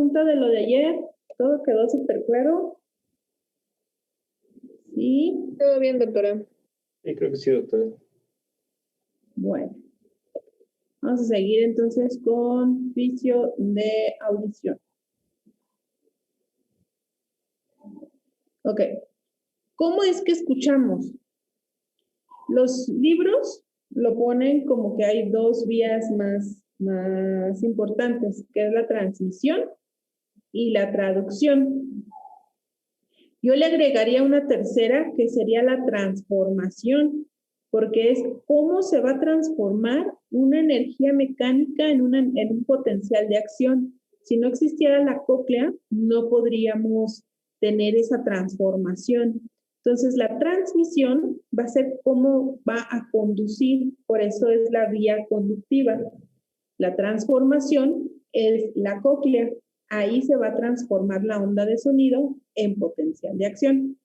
pregunta de lo de ayer? ¿Todo quedó súper claro? Sí. Todo bien, doctora. Sí, creo que sí, doctora. Bueno. Vamos a seguir entonces con juicio de audición. Ok. ¿Cómo es que escuchamos? Los libros lo ponen como que hay dos vías más importantes, que es la transmisión y la traducción. Yo le agregaría una tercera, que sería la transformación, porque es cómo se va a transformar una energía mecánica en un potencial de acción. Si no existiera la cóclea, no podríamos tener esa transformación. Entonces, la transmisión va a ser cómo va a conducir, por eso es la vía conductiva. La transformación es la cóclea. Ahí se va a transformar la onda de sonido en potencial de acción.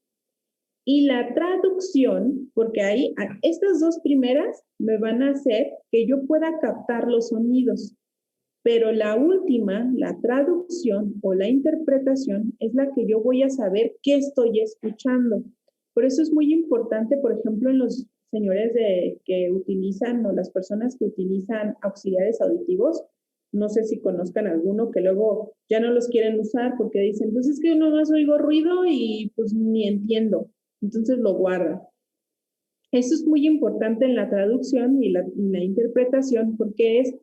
Y la traducción, porque ahí estas dos primeras me van a hacer que yo pueda captar los sonidos, pero la última, la traducción o la interpretación, es la que yo voy a saber qué estoy escuchando. Por eso es muy importante, por ejemplo, en los señores que utilizan o las personas que utilizan auxiliares auditivos, no sé si conozcan alguno que luego ya no los quieren usar porque dicen, pues es que no más oigo ruido y pues ni entiendo. Entonces lo guardan. Eso es muy importante en la traducción y la interpretación porque es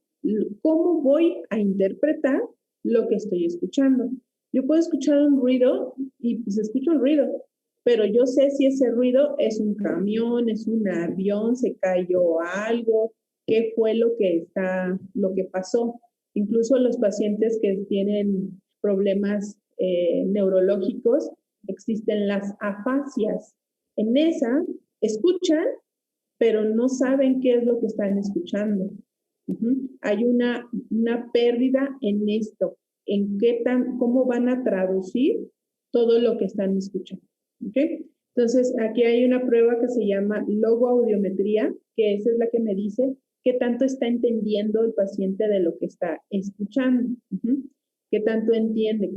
cómo voy a interpretar lo que estoy escuchando. Yo puedo escuchar un ruido y pues escucho un ruido, pero yo sé si ese ruido es un camión, es un avión, se cayó algo, qué fue lo que pasó. Incluso los pacientes que tienen problemas neurológicos, existen las afasias. En esa, escuchan, pero no saben qué es lo que están escuchando. Hay una pérdida en esto, en cómo van a traducir todo lo que están escuchando. ¿Okay? Entonces, aquí hay una prueba que se llama logoaudiometría, que esa es la que me dice qué tanto está entendiendo el paciente de lo que está escuchando. Qué tanto entiende,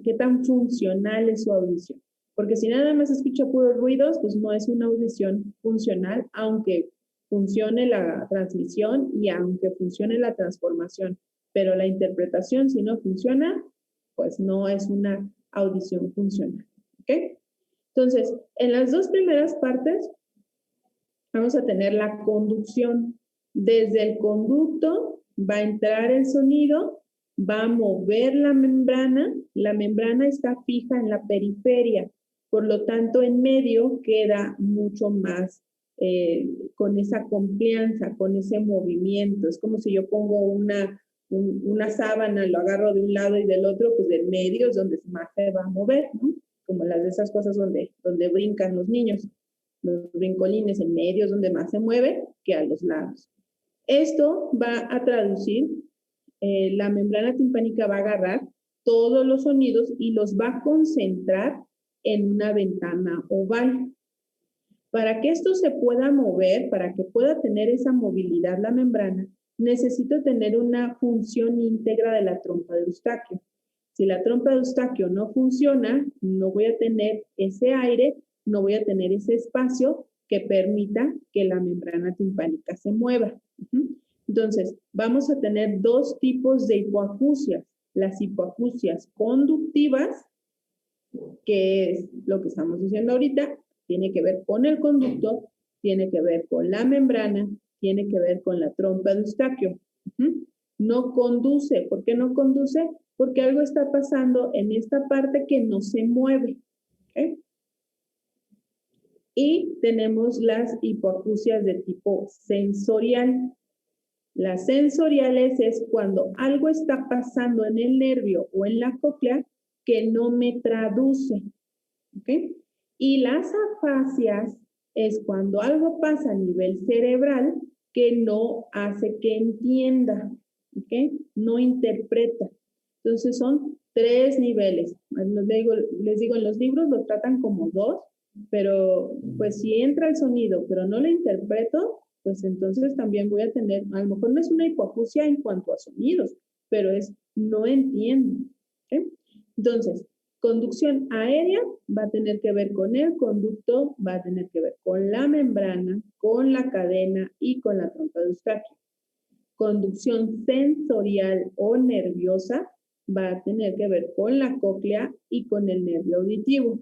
qué tan funcional es su audición. Porque si nada más escucha puros ruidos, pues no es una audición funcional, aunque funcione la transmisión y aunque funcione la transformación. Pero la interpretación, si no funciona, pues no es una audición funcional. ¿Ok? Entonces, en las dos primeras partes vamos a tener la conducción. Desde el conducto va a entrar el sonido, va a mover la membrana está fija en la periferia, por lo tanto en medio queda mucho más con esa confianza, con ese movimiento. Es como si yo pongo una sábana, lo agarro de un lado y del otro, pues del medio es donde más se va a mover, ¿no? Como las de esas cosas donde brincan los niños. Los brincolines en medio es donde más se mueve que a los lados. Esto va a traducir, la membrana timpánica va a agarrar todos los sonidos y los va a concentrar en una ventana oval. Para que esto se pueda mover, para que pueda tener esa movilidad la membrana, necesito tener una función íntegra de la trompa de Eustaquio. Si la trompa de Eustaquio no funciona, no voy a tener ese aire, no voy a tener ese espacio que permita que la membrana timpánica se mueva. Entonces, vamos a tener dos tipos de hipoacusias. Las hipoacusias conductivas, que es lo que estamos diciendo ahorita, tiene que ver con el conducto, tiene que ver con la membrana, tiene que ver con la trompa de Eustaquio. No conduce. ¿Por qué no conduce? Porque algo está pasando en esta parte que no se mueve. ¿Okay? Y tenemos las hipoacusias de tipo sensorial. Las sensoriales es cuando algo está pasando en el nervio o en la cóclea que no me traduce. ¿Okay? Y las afasias es cuando algo pasa a nivel cerebral que no hace que entienda, ¿ok? No interpreta. Entonces son 3 niveles. Les digo, en los libros lo tratan como 2, pero pues si entra el sonido, pero no lo interpreto, pues entonces también voy a tener, a lo mejor no es una hipoacusia en cuanto a sonidos, pero es no entiendo, ¿ok? Entonces, conducción aérea va a tener que ver con el conducto, va a tener que ver con la membrana, con la cadena y con la trompa de Eustaquio. Conducción sensorial o nerviosa va a tener que ver con la cóclea y con el nervio auditivo.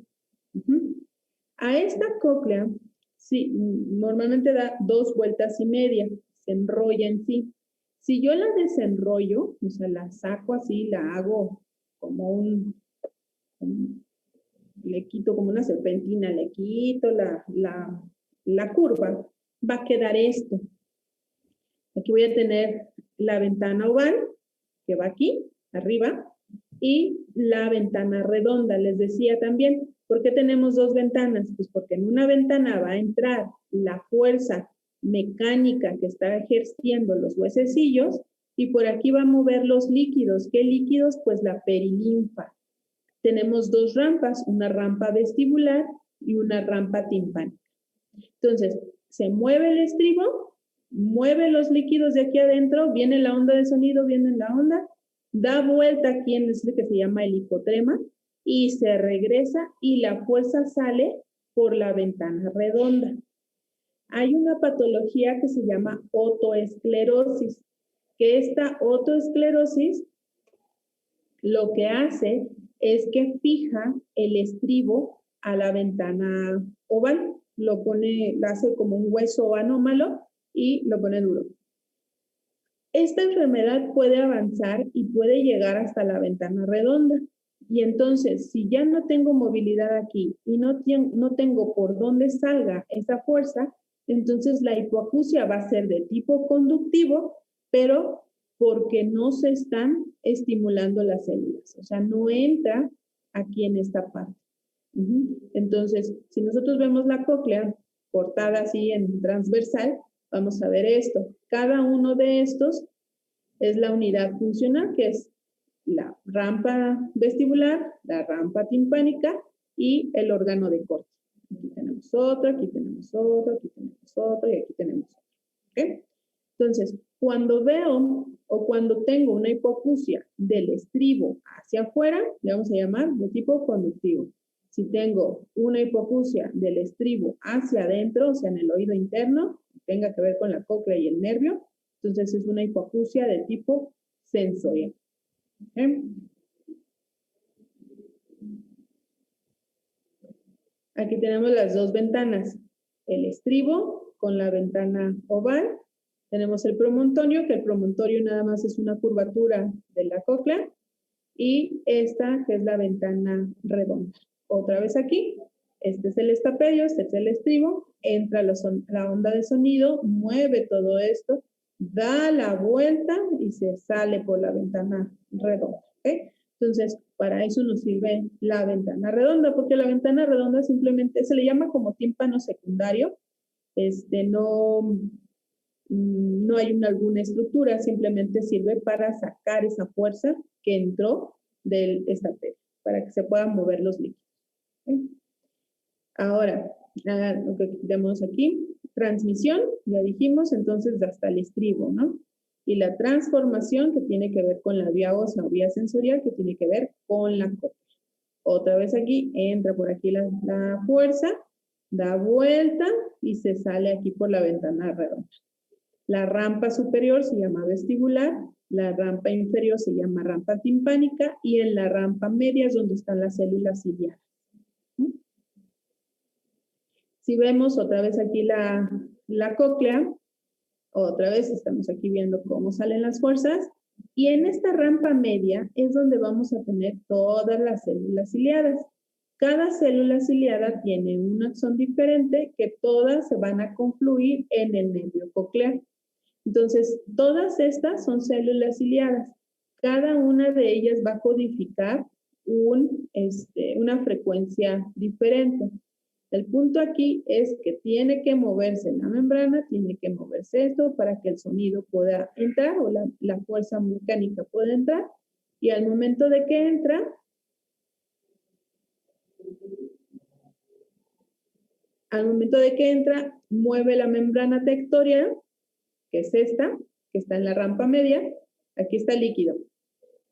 A esta cóclea, sí, normalmente da 2 vueltas y media, se enrolla en sí. Si yo la desenrollo, o sea, la saco así, la hago como le quito como una serpentina, le quito la curva, va a quedar esto. Aquí voy a tener la ventana oval, que va aquí, arriba, y la ventana redonda. Les decía también, ¿por qué tenemos 2 ventanas? Pues porque en una ventana va a entrar la fuerza mecánica que está ejerciendo los huesecillos y por aquí va a mover los líquidos. ¿Qué líquidos? Pues la perilinfa. Tenemos 2 rampas, una rampa vestibular y una rampa timpánica. Entonces, se mueve el estribo, mueve los líquidos de aquí adentro, viene la onda de sonido, viene la onda, da vuelta aquí en este que se llama el hipotrema y se regresa y la fuerza sale por la ventana redonda. Hay una patología que se llama otoesclerosis, que esta otoesclerosis lo que hace es que fija el estribo a la ventana oval, lo hace como un hueso anómalo y lo pone duro. Esta enfermedad puede avanzar y puede llegar hasta la ventana redonda. Y entonces, si ya no tengo movilidad aquí y no tengo por dónde salga esa fuerza, entonces la hipoacusia va a ser de tipo conductivo, pero porque no se están estimulando las células. O sea, no entra aquí en esta parte. Entonces, si nosotros vemos la cóclea cortada así en transversal, vamos a ver esto. Cada uno de estos es la unidad funcional, que es la rampa vestibular, la rampa timpánica y el órgano de corte. Aquí tenemos otro, aquí tenemos otro, aquí tenemos otro y aquí tenemos otro. ¿Okay? Entonces, cuando veo o cuando tengo una hipoacusia del estribo hacia afuera, le vamos a llamar de tipo conductivo. Si tengo una hipoacusia del estribo hacia adentro, o sea, en el oído interno, tenga que ver con la cóclea y el nervio, entonces es una hipoacusia de tipo sensorial. ¿Okay? Aquí tenemos las 2 ventanas, el estribo con la ventana oval. Tenemos el promontorio, que el promontorio nada más es una curvatura de la cóclea. Y esta que es la ventana redonda. Otra vez aquí, este es el estapedio, este es el estribo, entra la onda de sonido, mueve todo esto, da la vuelta y se sale por la ventana redonda. ¿Okay? Entonces, para eso nos sirve la ventana redonda, porque la ventana redonda simplemente se le llama como tímpano secundario. No hay alguna estructura, simplemente sirve para sacar esa fuerza que entró del estapedio, para que se puedan mover los líquidos. ¿Okay? Ahora, lo que tenemos aquí, transmisión, ya dijimos, entonces hasta el estribo, ¿no? Y la transformación que tiene que ver con la vía ósea o vía sensorial que tiene que ver con la cóclea. Otra vez aquí, entra por aquí la fuerza, da vuelta y se sale aquí por la ventana redonda. La rampa superior se llama vestibular, la rampa inferior se llama rampa timpánica y en la rampa media es donde están las células ciliadas. Si vemos otra vez aquí la cóclea, otra vez estamos aquí viendo cómo salen las fuerzas y en esta rampa media es donde vamos a tener todas las células ciliadas. Cada célula ciliada tiene un axón diferente que todas se van a confluir en el nervio coclear. Entonces, todas estas son células ciliadas. Cada una de ellas va a codificar una frecuencia diferente. El punto aquí es que tiene que moverse la membrana, tiene que moverse esto para que el sonido pueda entrar o la fuerza mecánica pueda entrar. Y al momento de que entra, mueve la membrana tectoria, que es esta, que está en la rampa media. Aquí está el líquido.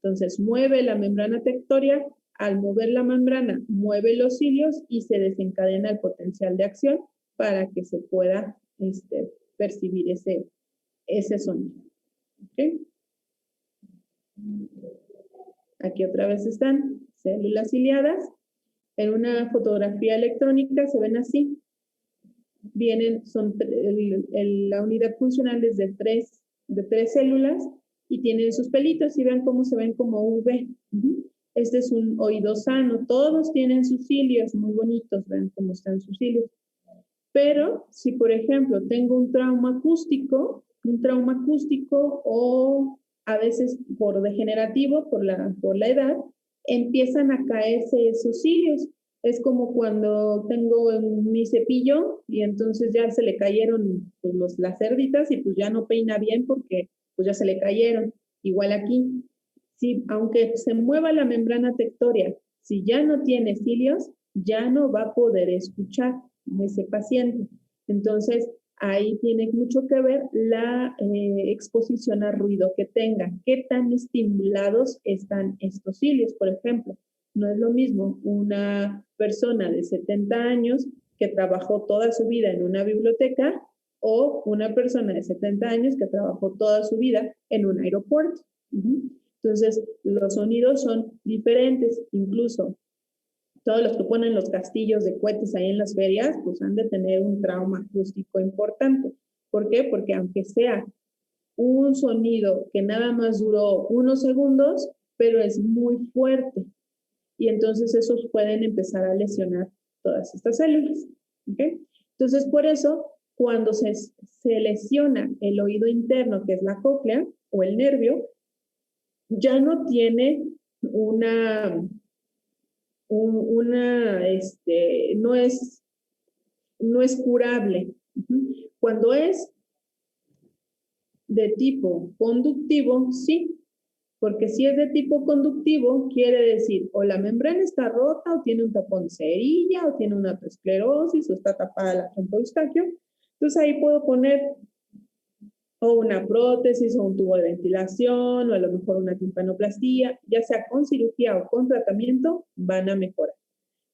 Entonces, mueve la membrana tectoria Al mover la membrana, mueve los cilios y se desencadena el potencial de acción para que se pueda percibir ese sonido. ¿Okay? Aquí otra vez están células ciliadas. En una fotografía electrónica se ven así. La unidad funcional es de tres células y tienen sus pelitos y vean cómo se ven como V. Este es un oído sano. Todos tienen sus cilios muy bonitos. Vean cómo están sus cilios. Pero si, por ejemplo, tengo un trauma acústico o a veces por degenerativo, por la edad, empiezan a caerse esos cilios. Es como cuando tengo mi cepillo y entonces ya se le cayeron pues, las cerditas y pues ya no peina bien porque pues ya se le cayeron. Igual aquí, si, aunque se mueva la membrana tectórea, si ya no tiene cilios, ya no va a poder escuchar ese paciente. Entonces, ahí tiene mucho que ver la exposición a ruido que tenga. ¿Qué tan estimulados están estos cilios, por ejemplo? No es lo mismo una persona de 70 años que trabajó toda su vida en una biblioteca o una persona de 70 años que trabajó toda su vida en un aeropuerto. Entonces, los sonidos son diferentes. Incluso todos los que ponen los castillos de cohetes ahí en las ferias, pues han de tener un trauma acústico importante. ¿Por qué? Porque aunque sea un sonido que nada más duró unos segundos, pero es muy fuerte. Y entonces esos pueden empezar a lesionar todas estas células. ¿Okay? Entonces, por eso, cuando se lesiona el oído interno, que es la cóclea o el nervio, ya no tiene no es curable. Cuando es de tipo conductivo, sí, porque si es de tipo conductivo, quiere decir o la membrana está rota, o tiene un tapón de cerilla, o tiene una esclerosis, o está tapada la trompa de Eustaquio. Entonces ahí puedo poner o una prótesis, o un tubo de ventilación, o a lo mejor una timpanoplastía, ya sea con cirugía o con tratamiento, van a mejorar.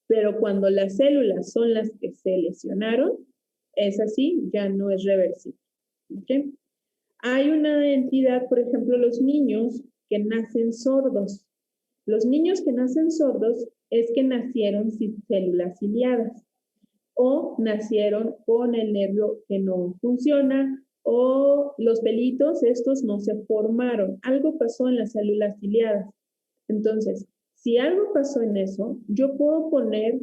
Pero cuando las células son las que se lesionaron, es así, ya no es reversible. ¿Okay? Hay una entidad, por ejemplo, los niños que nacen sordos. Los niños que nacen sordos es que nacieron sin células ciliadas o nacieron con el nervio que no funciona o los pelitos estos no se formaron. Algo pasó en las células ciliadas. Entonces, si algo pasó en eso, yo puedo poner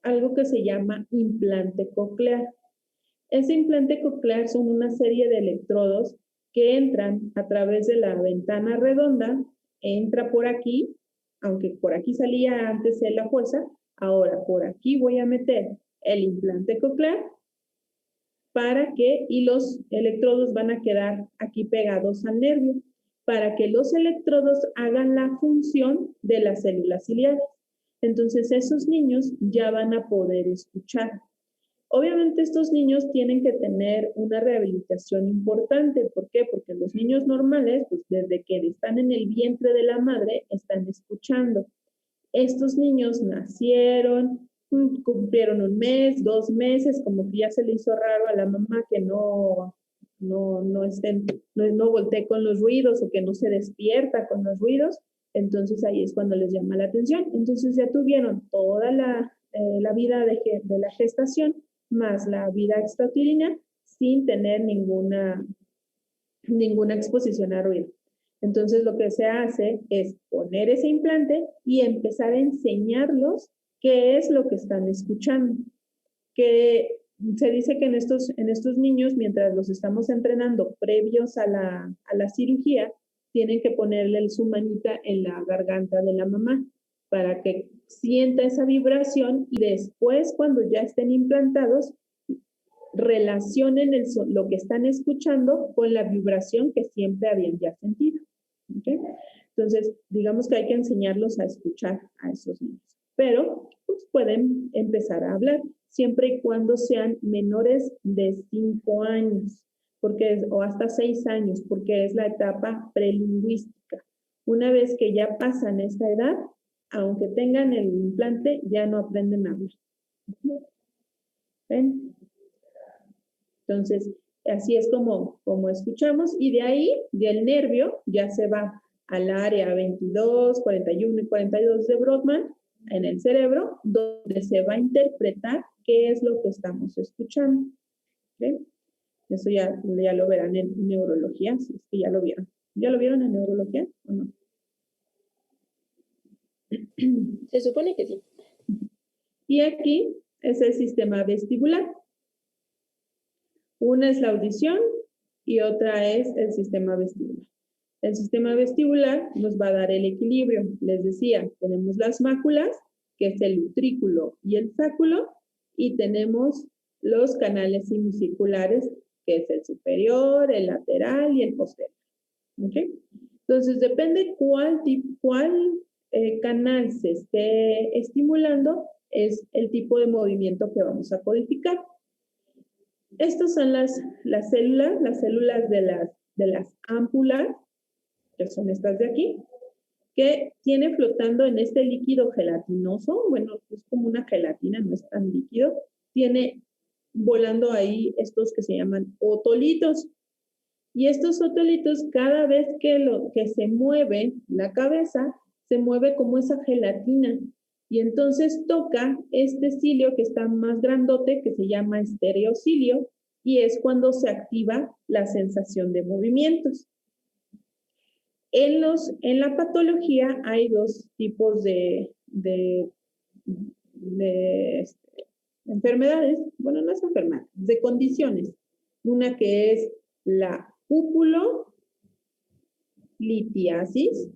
algo que se llama implante coclear. Ese implante coclear son una serie de electrodos que entran a través de la ventana redonda, entra por aquí, aunque por aquí salía antes de la fuerza, ahora por aquí voy a meter el implante coclear para que, y los electrodos van a quedar aquí pegados al nervio, para que los electrodos hagan la función de las células ciliares. Entonces esos niños ya van a poder escuchar. Obviamente estos niños tienen que tener una rehabilitación importante. ¿Por qué? Porque los niños normales, pues desde que están en el vientre de la madre, están escuchando. Estos niños nacieron, cumplieron 1 mes, 2 meses, como que ya se le hizo raro a la mamá que no voltee con los ruidos o que no se despierta con los ruidos. Entonces ahí es cuando les llama la atención. Entonces ya tuvieron toda la vida de la gestación más la vida extrauterina sin tener ninguna exposición a ruido. Entonces lo que se hace es poner ese implante y empezar a enseñarlos qué es lo que están escuchando. Que se dice que en estos niños, mientras los estamos entrenando previos a la cirugía, tienen que ponerle su manita en la garganta de la mamá para que sienta esa vibración y después, cuando ya estén implantados, relacionen lo que están escuchando con la vibración que siempre habían ya sentido. ¿Okay? Entonces, digamos que hay que enseñarlos a escuchar a esos niños. Pero pues, pueden empezar a hablar siempre y cuando sean menores de 5 años o hasta 6 años, porque es la etapa prelingüística. Una vez que ya pasan esta edad, aunque tengan el implante, ya no aprenden a hablar. ¿Ven? Entonces, así es como escuchamos, y de ahí, del nervio, ya se va al área 22, 41 y 42 de Brodmann, en el cerebro, donde se va a interpretar qué es lo que estamos escuchando. ¿Okay? Eso ya lo verán en neurología, si es que ya lo vieron. ¿Ya lo vieron en neurología o no? Se supone que sí. Y aquí es el sistema vestibular. Una es la audición y otra es el sistema vestibular. El sistema vestibular nos va a dar el equilibrio. Les decía, tenemos las máculas, que es el utrículo y el sáculo, y tenemos los canales semicirculares, que es el superior, el lateral y el posterior. ¿Okay? Entonces, depende cuál canal se esté estimulando, es el tipo de movimiento que vamos a codificar. Estas son las células de las ámpulas, que son estas de aquí, que tiene flotando en este líquido gelatinoso, bueno, es como una gelatina, no es tan líquido, tiene volando ahí estos que se llaman otolitos. Y estos otolitos, cada vez que se mueve la cabeza, se mueve como esa gelatina. Y entonces toca este cilio que está más grandote, que se llama estereocilio, y es cuando se activa la sensación de movimientos. En la patología hay dos tipos de enfermedades, bueno, no es enfermedad, de condiciones. Una que es la cupulolitiasis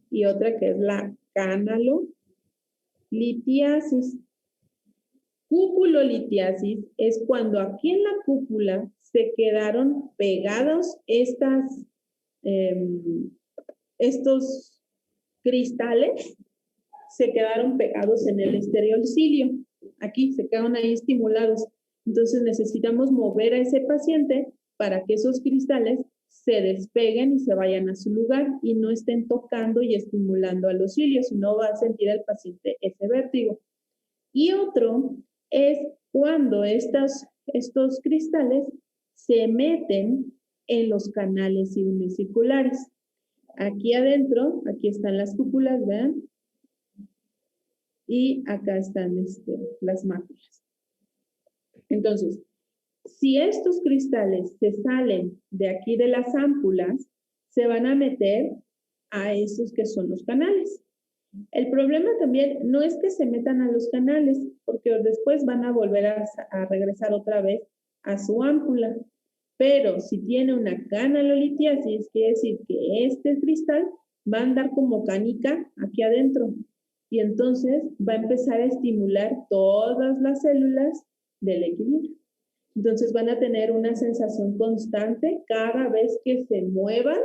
y otra que es la canalolitiasis. Cupulolitiasis es cuando aquí en la cúpula se quedaron pegados estos cristales, se quedaron pegados en el estereocilio. Aquí se quedaron ahí estimulados. Entonces necesitamos mover a ese paciente para que esos cristales se despeguen y se vayan a su lugar y no estén tocando y estimulando a los cilios, sino va a sentir el paciente ese vértigo. Y otro es cuando estos cristales se meten en los canales semicirculares. Aquí adentro, aquí están las cúpulas, ¿vean? Y acá están las máculas. Entonces, si estos cristales se salen de aquí de las ámpulas, se van a meter a esos que son los canales. El problema también no es que se metan a los canales, porque después van a volver a regresar otra vez a su ámpula. Pero si tiene una canalolitiasis, quiere decir que este cristal va a andar como canica aquí adentro. Y entonces va a empezar a estimular todas las células del equilibrio. Entonces van a tener una sensación constante. Cada vez que se muevan,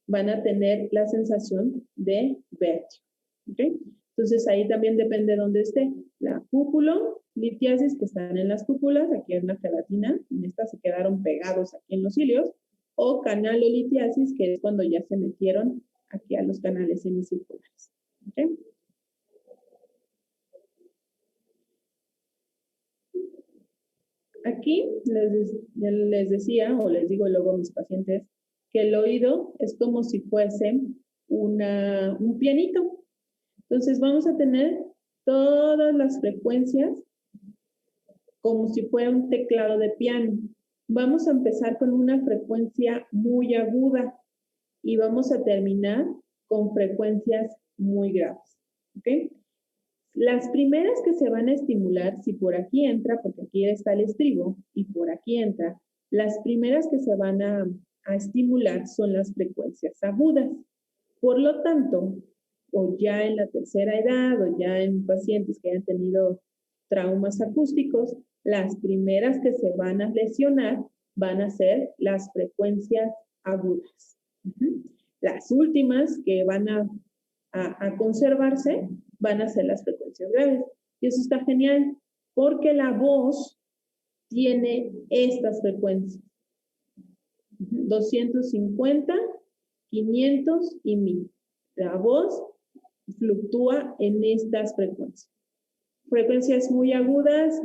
van a tener la sensación de vértigo. ¿Okay? Entonces ahí también depende de dónde esté. La cupulolitiasis, que están en las cúpulas, aquí es una gelatina, en esta se quedaron pegados aquí en los cilios, o canalolitiasis, que es cuando ya se metieron aquí a los canales semicirculares. ¿Okay? Aquí les decía, o les digo luego a mis pacientes, que el oído es como si fuese un pianito. Entonces vamos a tener todas las frecuencias como si fuera un teclado de piano. Vamos a empezar con una frecuencia muy aguda y vamos a terminar con frecuencias muy graves. ¿Ok? Las primeras que se van a estimular, si por aquí entra, porque aquí está el estribo, y por aquí entra, las primeras que se van a estimular son las frecuencias agudas. Por lo tanto, o ya en la tercera edad, o ya en pacientes que hayan tenido traumas acústicos, las primeras que se van a lesionar van a ser las frecuencias agudas. Las últimas que van a conservarse van a ser las frecuencias graves. Y eso está genial, porque la voz tiene estas frecuencias. 250, 500 y 1000. La voz fluctúa en estas frecuencias. Frecuencias muy agudas,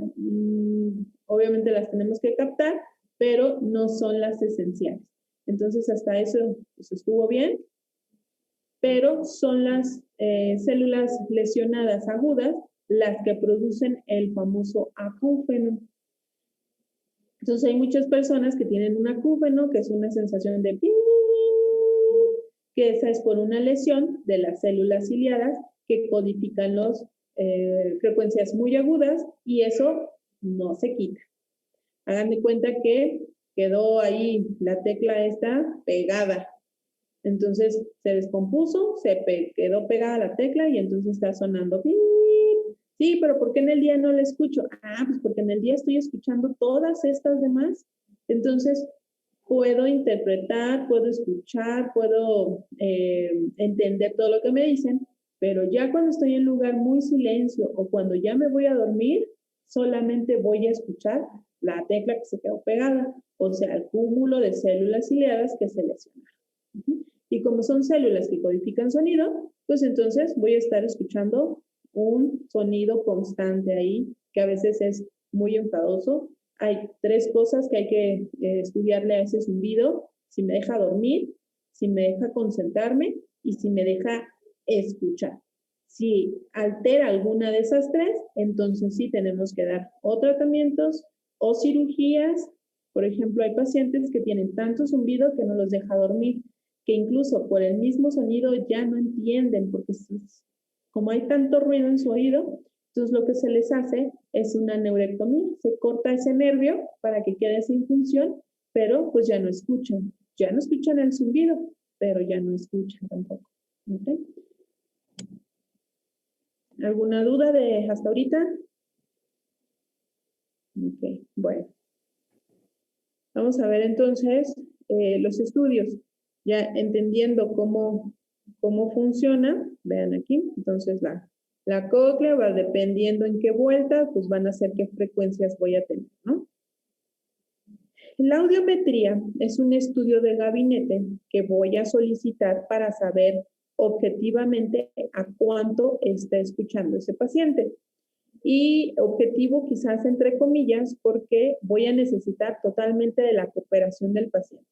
obviamente las tenemos que captar, pero no son las esenciales. Entonces, hasta eso pues, estuvo bien, pero son las células lesionadas agudas las que producen el famoso acúfeno. Entonces, hay muchas personas que tienen un acúfeno, que es una sensación de pi, que esa es por una lesión de las células ciliadas que codifican las frecuencias muy agudas y eso no se quita. Hagan de cuenta que quedó ahí la tecla esta pegada. Entonces se descompuso, quedó pegada la tecla y entonces está sonando. Sí, pero ¿por qué en el día no la escucho? Ah, pues porque en el día estoy escuchando todas estas demás. Entonces puedo interpretar, puedo escuchar, puedo entender todo lo que me dicen, pero ya cuando estoy en un lugar muy silencio o cuando ya me voy a dormir, solamente voy a escuchar la tecla que se quedó pegada, o sea, el cúmulo de células ciliadas que se lesionaron. Y como son células que codifican sonido, pues entonces voy a estar escuchando un sonido constante ahí, que a veces es muy enfadoso. Hay 3 cosas que hay que estudiarle a ese zumbido: si me deja dormir, si me deja concentrarme y si me deja escuchar. Si altera alguna de esas 3, entonces sí tenemos que dar o tratamientos o cirugías. Por ejemplo, hay pacientes que tienen tanto zumbido que no los deja dormir, que incluso por el mismo sonido ya no entienden, porque como hay tanto ruido en su oído, entonces lo que se les hace es una neurectomía. Se corta ese nervio para que quede sin función, pero pues ya no escuchan. Ya no escuchan el zumbido, pero ya no escuchan tampoco. ¿Okay? ¿Alguna duda de hasta ahorita? Ok, bueno. Vamos a ver entonces los estudios. Ya entendiendo cómo funciona, vean aquí, entonces la cóclea va dependiendo en qué vuelta, pues van a ser qué frecuencias voy a tener, ¿no? La audiometría es un estudio de gabinete que voy a solicitar para saber objetivamente a cuánto está escuchando ese paciente. Y objetivo quizás entre comillas porque voy a necesitar totalmente de la cooperación del paciente.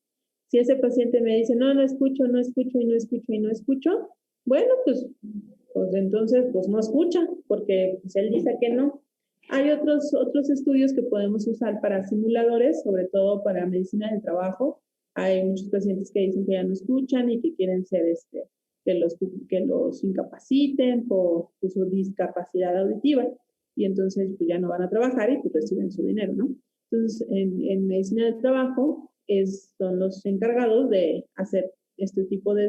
Si ese paciente me dice, no, no escucho, no escucho y no escucho y no escucho, bueno, pues entonces pues no escucha porque pues, él dice que no. Hay otros estudios que podemos usar para simuladores, sobre todo para medicina del trabajo. Hay muchos pacientes que dicen que ya no escuchan y que quieren ser que los incapaciten por su discapacidad auditiva y entonces pues ya no van a trabajar y pues reciben su dinero, ¿no? Entonces, en medicina del trabajo son los encargados de hacer este tipo de,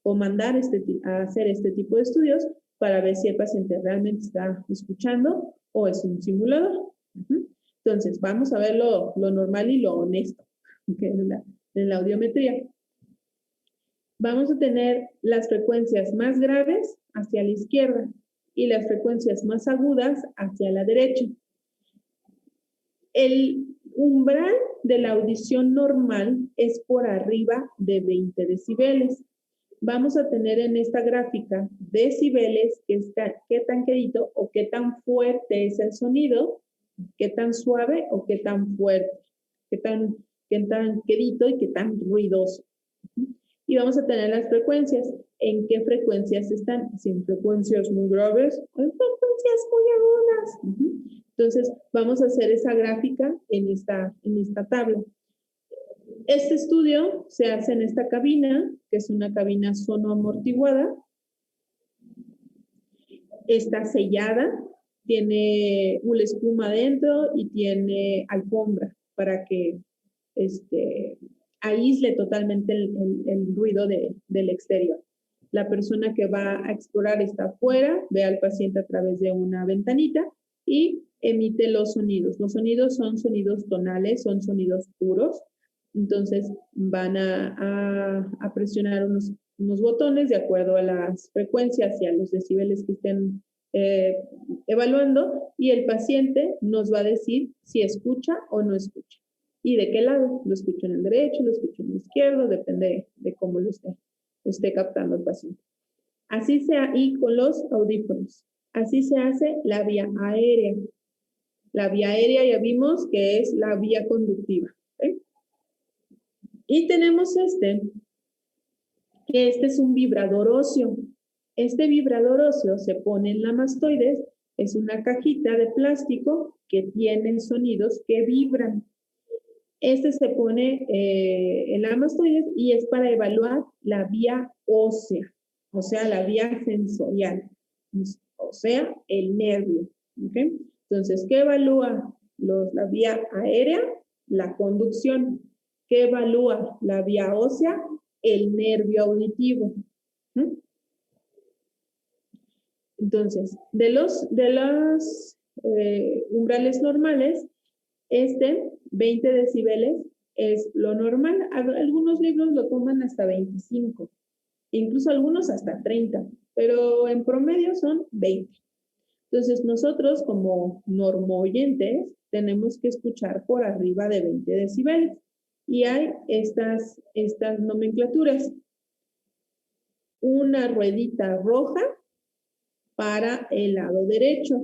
o mandar a hacer este tipo de estudios para ver si el paciente realmente está escuchando o es un simulador. Entonces, vamos a ver lo normal y lo honesto, ¿okay? En la audiometría. Vamos a tener las frecuencias más graves hacia la izquierda y las frecuencias más agudas hacia la derecha. El umbral de la audición normal es por arriba de 20 decibeles. Vamos a tener en esta gráfica decibeles, qué tan quedito o qué tan fuerte es el sonido, qué tan suave o qué tan fuerte, qué tan quedito y qué tan ruidoso. Y vamos a tener las frecuencias. ¿En qué frecuencias están? Si en frecuencias muy graves o en frecuencias muy agudas. Entonces, vamos a hacer esa gráfica en esta tabla. Este estudio se hace en esta cabina, que es una cabina sonoamortiguada. Está sellada, tiene una espuma adentro y tiene alfombra para que aísle totalmente el ruido del exterior. La persona que va a explorar está afuera, ve al paciente a través de una ventanita y emite los sonidos. Los sonidos son sonidos tonales, son sonidos puros. Entonces van a presionar unos botones de acuerdo a las frecuencias y a los decibeles que estén evaluando y el paciente nos va a decir si escucha o no escucha. ¿Y de qué lado? Lo escucho en el derecho, lo escucho en el izquierdo, depende de cómo lo esté captando el paciente. Así sea, y con los audífonos. Así se hace la vía aérea. La vía aérea ya vimos que es la vía conductiva. ¿Okay? Y tenemos que este es un vibrador óseo. Este vibrador óseo se pone en la mastoides, es una cajita de plástico que tiene sonidos que vibran. Este se pone en la mastoides y es para evaluar la vía ósea, o sea, la vía sensorial, o sea, el nervio. ¿Okay? Entonces, ¿qué evalúa la vía aérea? La conducción. ¿Qué evalúa la vía ósea? El nervio auditivo. ¿Mm? Entonces, de los umbrales normales, 20 decibeles es lo normal. Algunos libros lo toman hasta 25, incluso algunos hasta 30, pero en promedio son 20. Entonces, nosotros como normoyentes tenemos que escuchar por arriba de 20 decibeles. Y hay estas nomenclaturas. Una ruedita roja para el lado derecho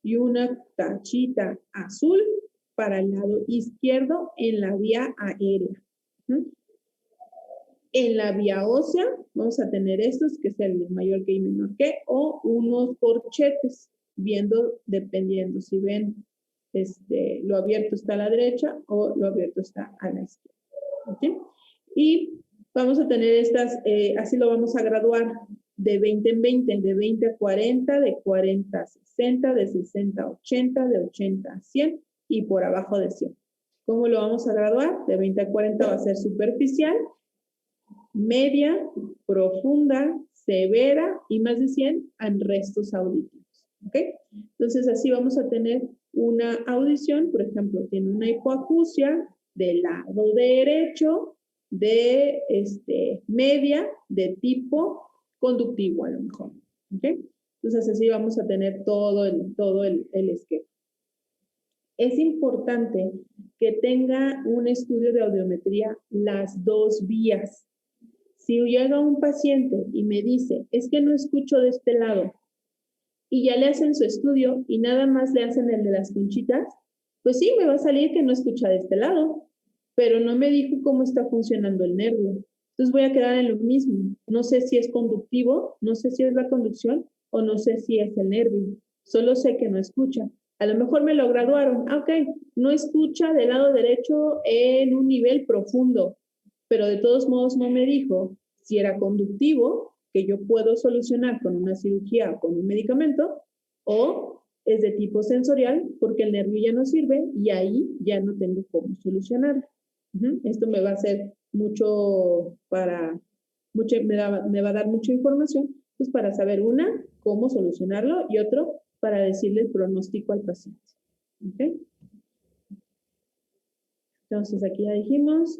y una tachita azul para el lado izquierdo en la vía aérea. En la vía ósea vamos a tener estos, que es el de mayor que y menor que, o unos corchetes, dependiendo si ven lo abierto está a la derecha o lo abierto está a la izquierda. ¿Okay? Y vamos a tener así lo vamos a graduar de 20 en 20, de 20 a 40, de 40 a 60, de 60 a 80, de 80 a 100 y por abajo de 100. ¿Cómo lo vamos a graduar? De 20 a 40 va a ser superficial, media, profunda, severa y más de 100 en restos auditivos. ¿Ok? Entonces así vamos a tener una audición, por ejemplo, tiene una hipoacusia del lado derecho, de media, de tipo conductivo a lo mejor. ¿Ok? Entonces así vamos a tener todo el esquema. Es importante que tenga un estudio de audiometría las dos vías. Si llega un paciente y me dice, es que no escucho de este lado, y ya le hacen su estudio y nada más le hacen el de las conchitas, pues sí, me va a salir que no escucha de este lado, pero no me dijo cómo está funcionando el nervio. Entonces voy a quedar en lo mismo. No sé si es conductivo, no sé si es la conducción o no sé si es el nervio. Solo sé que no escucha. A lo mejor me lo graduaron. Ok, no escucha del lado derecho en un nivel profundo, pero de todos modos no me dijo si era conductivo, que yo puedo solucionar con una cirugía o con un medicamento, o es de tipo sensorial, porque el nervio ya no sirve y ahí ya no tengo cómo solucionarlo. Esto me va a hacer me va a dar mucha información, pues para saber cómo solucionarlo y otro, para decirle el pronóstico al paciente. ¿Okay? Entonces aquí ya dijimos,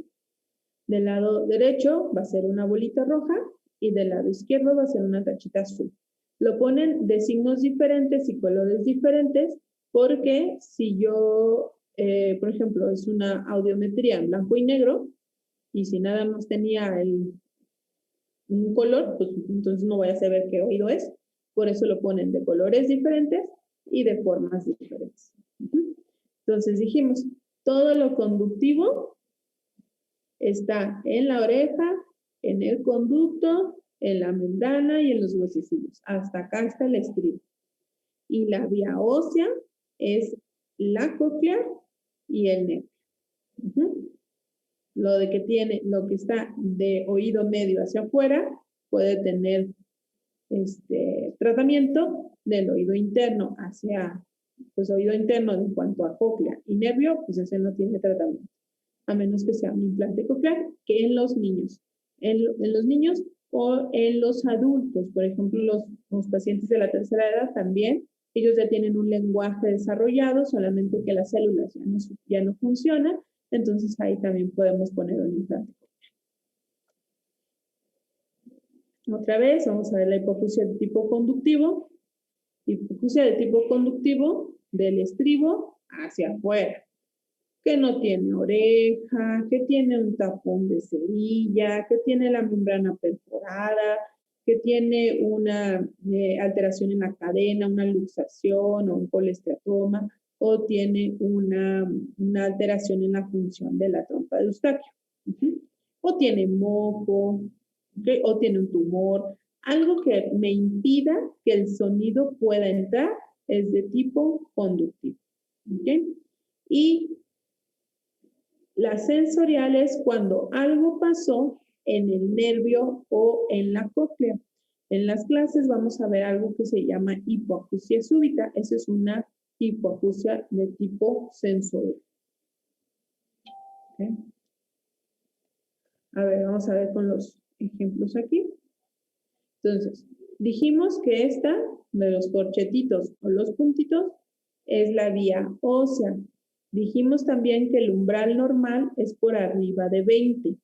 del lado derecho va a ser una bolita roja y del lado izquierdo va a ser una tachita azul. Lo ponen de signos diferentes y colores diferentes porque si yo, por ejemplo, es una audiometría en blanco y negro y si nada más tenía un color, pues entonces no voy a saber qué oído es. Por eso lo ponen de colores diferentes y de formas diferentes. Entonces dijimos, todo lo conductivo está en la oreja, en el conducto, en la membrana y en los huesecillos. Hasta acá está el estribo. Y la vía ósea es la cóclea y el nervio. Lo que está de oído medio hacia afuera puede tener tratamiento del oído interno pues oído interno en cuanto a cóclea y nervio, pues ese no tiene tratamiento, a menos que sea un implante coclear, que en los niños. En los niños o en los adultos, por ejemplo, los pacientes de la tercera edad también, ellos ya tienen un lenguaje desarrollado, solamente que las células ya no funcionan, entonces ahí también podemos poner un implante. Otra vez, vamos a ver la hipoacusia de tipo conductivo. Hipoacusia de tipo conductivo del estribo hacia afuera, que no tiene oreja, que tiene un tapón de cerilla, que tiene la membrana perforada, que tiene una alteración en la cadena, una luxación o un colesteatoma, o tiene una alteración en la función de la trompa de Eustaquio. O tiene moco, ¿okay? O tiene un tumor. Algo que me impida que el sonido pueda entrar es de tipo conductivo. ¿Okay? Y la sensorial es cuando algo pasó en el nervio o en la cóclea. En las clases vamos a ver algo que se llama hipoacusia súbita. Esa es una hipoacusia de tipo sensorial. ¿Okay? A ver, vamos a ver con los ejemplos aquí. Entonces, dijimos que esta de los corchetitos o los puntitos es la vía ósea. Dijimos también que el umbral normal es por arriba de 20.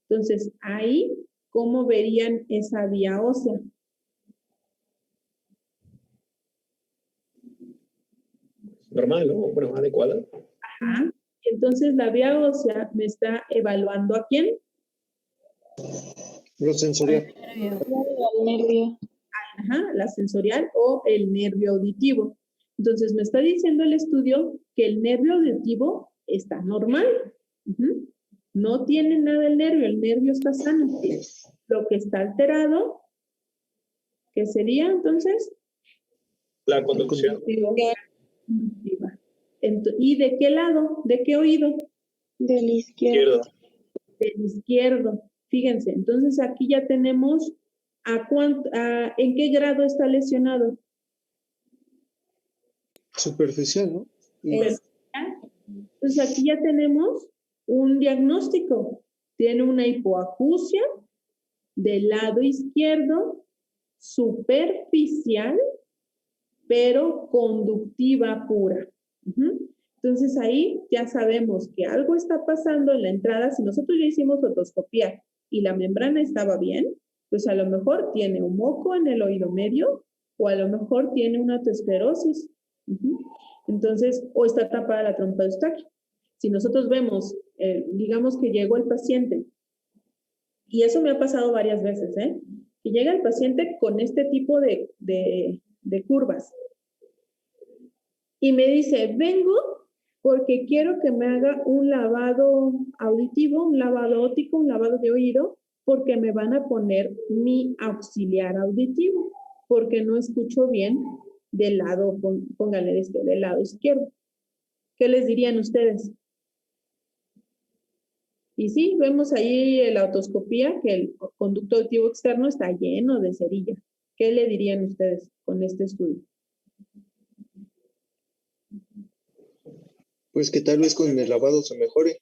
Entonces, ahí, ¿cómo verían esa vía ósea? Normal, ¿no? Bueno, adecuada. Ajá. Entonces, la vía ósea me está evaluando ¿a quién? Lo sensorial. El nervio. Ajá, la sensorial o el nervio auditivo. Entonces, me está diciendo el estudio que el nervio auditivo está normal. No tiene nada el nervio está sano. Lo que está alterado, ¿qué sería entonces? La conducción. Conductiva. ¿Y de qué lado? ¿De qué oído? Del izquierdo. Del izquierdo. Fíjense, entonces aquí ya tenemos ¿en qué grado está lesionado? Superficial, ¿no? Entonces aquí ya tenemos un diagnóstico. Tiene una hipoacusia del lado izquierdo, superficial, pero conductiva pura. Entonces ahí ya sabemos que algo está pasando en la entrada. Si nosotros ya hicimos otoscopía y la membrana estaba bien, pues a lo mejor tiene un moco en el oído medio o a lo mejor tiene una autoesclerosis. Entonces, o está tapada la trompa de Eustaquio. Si nosotros vemos, digamos que llegó el paciente, y eso me ha pasado varias veces, que llega el paciente con este tipo de curvas y me dice, vengo porque quiero que me haga un lavado auditivo, un lavado óptico, un lavado de oído, porque me van a poner mi auxiliar auditivo, porque no escucho bien del lado, póngale del lado izquierdo. ¿Qué les dirían ustedes? Y sí, vemos ahí en la otoscopía que el conducto auditivo externo está lleno de cerilla. ¿Qué le dirían ustedes con este estudio? Pues que tal vez con el lavado se mejore.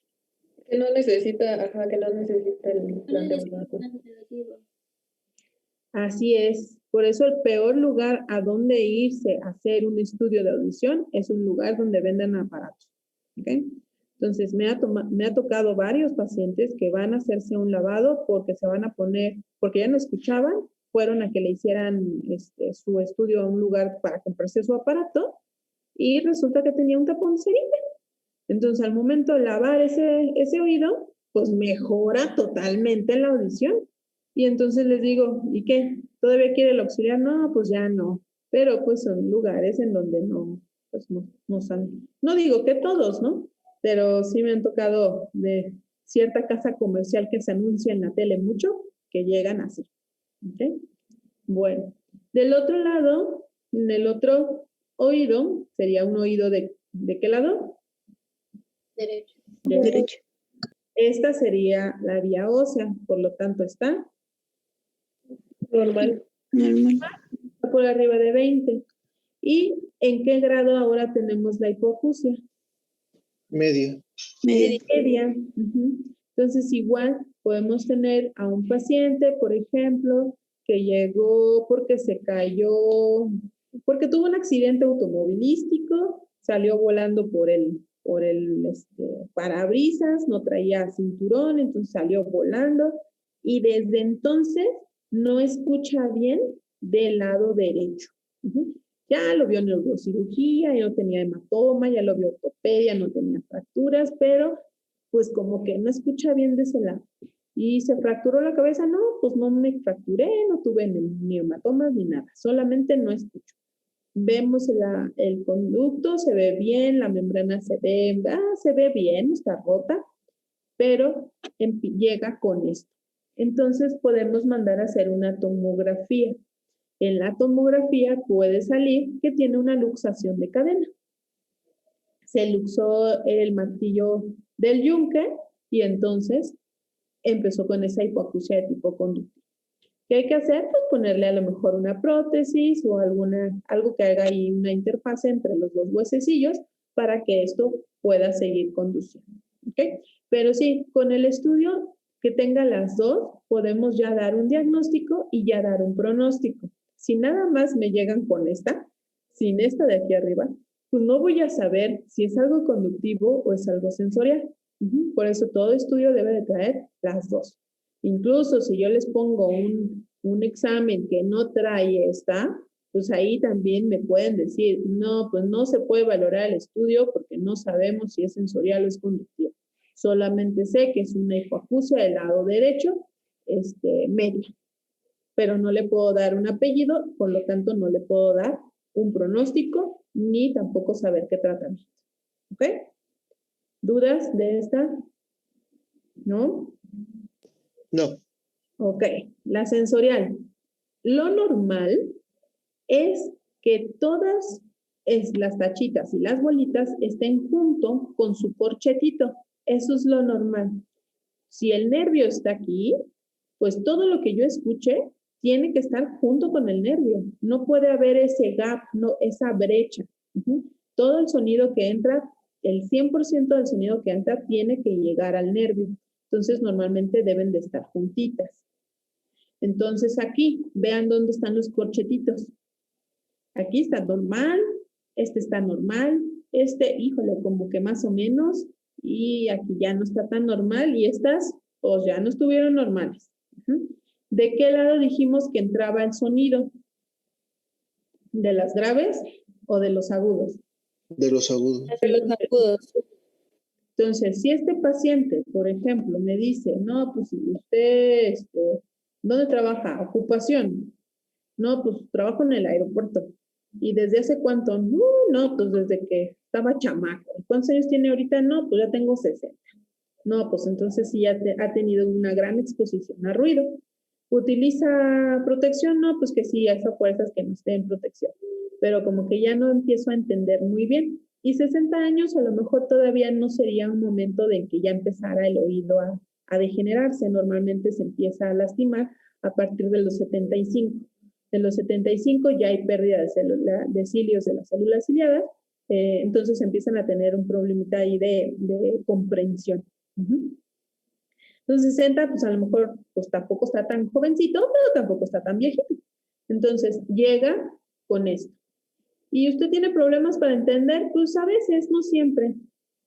Que no necesita el implante. Así es. Por eso el peor lugar a donde irse a hacer un estudio de audición es un lugar donde vendan aparatos. ¿Okay? Entonces, me ha tocado varios pacientes que van a hacerse un lavado porque se van a poner, porque ya no escuchaban, fueron a que le hicieran su estudio a un lugar para comprarse su aparato y resulta que tenía un tapón de cerilla. Entonces, al momento de lavar ese oído, pues mejora totalmente la audición. Y entonces les digo, ¿y qué? ¿Todavía quiere el auxiliar? No, pues ya no. Pero pues son lugares en donde no saben. No digo que todos, ¿no? Pero sí me han tocado de cierta casa comercial que se anuncia en la tele mucho, que llegan así. ¿Okay? Bueno, del otro lado, en el otro oído, sería un oído ¿de qué lado? Derecho. Derecho. Esta sería la vía ósea, por lo tanto está Normal. por arriba de 20. ¿Y en qué grado ahora tenemos la hipoacusia? Media. Media. Entonces, igual podemos tener a un paciente, por ejemplo, que llegó porque se cayó, porque tuvo un accidente automovilístico, salió volando por el parabrisas, no traía cinturón, entonces salió volando y desde entonces no escucha bien del lado derecho. Ya lo vio neurocirugía, ya no tenía hematoma, ya lo vio ortopedia, no tenía fracturas, pero pues como que no escucha bien de ese lado. ¿Y se fracturó la cabeza? No, pues no me fracturé, no tuve ni hematomas ni nada, solamente no escucho. Vemos el conducto, se ve bien, la membrana se ve bien, no está rota, pero llega con esto. Entonces podemos mandar a hacer una tomografía. En la tomografía puede salir que tiene una luxación de cadena. Se luxó el martillo del yunque y entonces empezó con esa hipoacusia de tipo conductivo. ¿Qué hay que hacer? Pues ponerle a lo mejor una prótesis o algo que haga ahí una interfase entre los dos huesecillos para que esto pueda seguir conduciendo. ¿Ok? Pero sí, con el estudio que tenga las dos, podemos ya dar un diagnóstico y ya dar un pronóstico. Si nada más me llegan con sin esta de aquí arriba, pues no voy a saber si es algo conductivo o es algo sensorial. Por eso todo estudio debe de traer las dos. Incluso si yo les pongo un examen que no trae pues ahí también me pueden decir, no, pues no se puede valorar el estudio porque no sabemos si es sensorial o es conductivo. Solamente sé que es una hipoacusia del lado derecho, media. Pero no le puedo dar un apellido, por lo tanto no le puedo dar un pronóstico ni tampoco saber qué tratamiento. ¿Ok? ¿Dudas de esta? ¿No? No. Ok, la sensorial. Lo normal es que todas las tachitas y las bolitas estén junto con su corchetito. Eso es lo normal. Si el nervio está aquí, pues todo lo que yo escuche tiene que estar junto con el nervio. No puede haber ese gap, no, esa brecha. Todo el sonido que entra, el 100% del sonido que entra tiene que llegar al nervio. Entonces, normalmente deben de estar juntitas. Entonces, aquí, vean dónde están los corchetitos. Aquí está normal, este está normal, híjole, como que más o menos, y aquí ya no está tan normal, y estas, pues ya no estuvieron normales. ¿De qué lado dijimos que entraba el sonido? ¿De las graves o de los agudos? De los agudos. De los agudos. Entonces, si este paciente, por ejemplo, me dice, no, pues usted, ¿dónde trabaja? Ocupación. No, pues trabajo en el aeropuerto. ¿Y desde hace cuánto? No, pues desde que estaba chamaco. ¿Cuántos años tiene ahorita? No, pues ya tengo 60. No, pues entonces sí ya ha tenido una gran exposición a ruido. ¿Utiliza protección? No, pues que sí, a fuerzas que no esté en protección. Pero como que ya no empiezo a entender muy bien. Y 60 años a lo mejor todavía no sería un momento de que ya empezara el oído a degenerarse. Normalmente se empieza a lastimar a partir de los 75. De los 75 ya hay pérdida de cilios de las células ciliadas, entonces empiezan a tener un problemita ahí de comprensión. Entonces 60, pues a lo mejor pues tampoco está tan jovencito, pero tampoco está tan viejito. Entonces llega con esto. ¿Y usted tiene problemas para entender? Pues a veces, no siempre,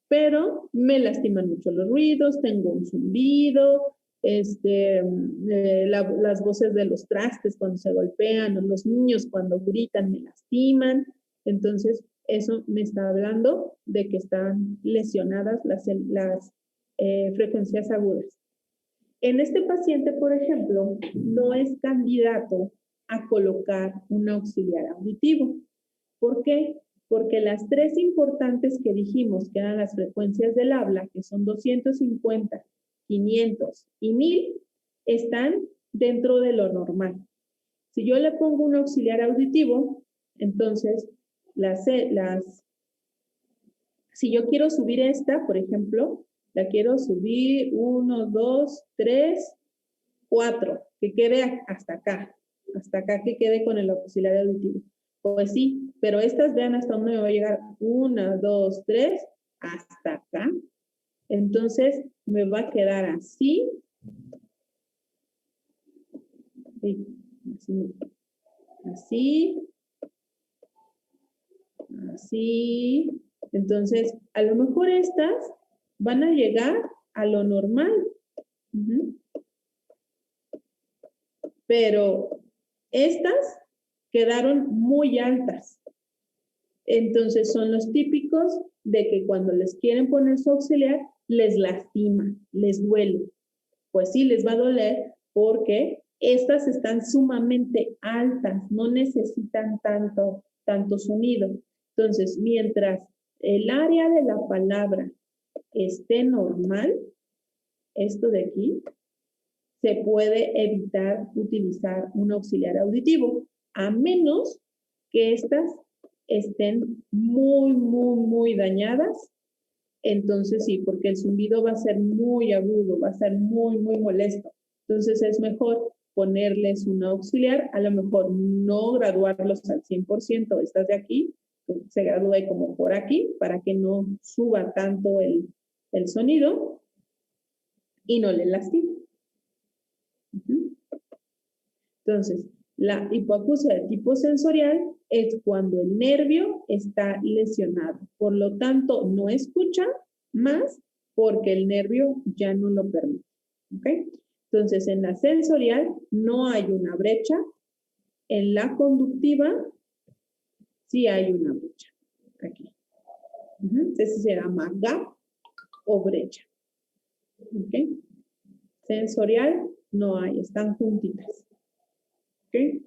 pero me lastiman mucho los ruidos, tengo un zumbido, las voces de los trastes cuando se golpean, o los niños cuando gritan me lastiman. Entonces, eso me está hablando de que están lesionadas las frecuencias agudas. En este paciente, por ejemplo, no es candidato a colocar un auxiliar auditivo. ¿Por qué? Porque las tres importantes que dijimos, que eran las frecuencias del habla, que son 250, 500 y 1000, están dentro de lo normal. Si yo le pongo un auxiliar auditivo, entonces si yo quiero subir esta, por ejemplo, la quiero subir 1, 2, 3, 4, que quede hasta acá que quede con el auxiliar auditivo. Pues sí, pero estas vean hasta dónde me va a llegar. 1, 2, 3, hasta acá. Entonces me va a quedar así. Así. Así. Entonces, a lo mejor estas van a llegar a lo normal. Pero estas quedaron muy altas. Entonces son los típicos de que cuando les quieren poner su auxiliar, les lastima, les duele. pues sí les va a doler porque estas están sumamente altas, no necesitan tanto sonido. Entonces, mientras el área de la palabra esté normal, esto de aquí, se puede evitar utilizar un auxiliar auditivo, a menos que estas estén muy dañadas. Entonces sí, porque el zumbido va a ser muy agudo, va a ser muy molesto. Entonces es mejor ponerles un auxiliar, a lo mejor no graduarlos al 100%, estas de aquí, se gradúe como por aquí, para que no suba tanto el sonido y no le lastime. Entonces, la hipoacusia de tipo sensorial es cuando el nervio está lesionado. Por lo tanto, no escucha más porque el nervio ya no lo permite. ¿Ok? Entonces, en la sensorial no hay una brecha. En la conductiva sí hay una brecha. Aquí. Ese se llama gap o brecha. ¿Ok? Sensorial no hay, están juntitas. ¿Ok?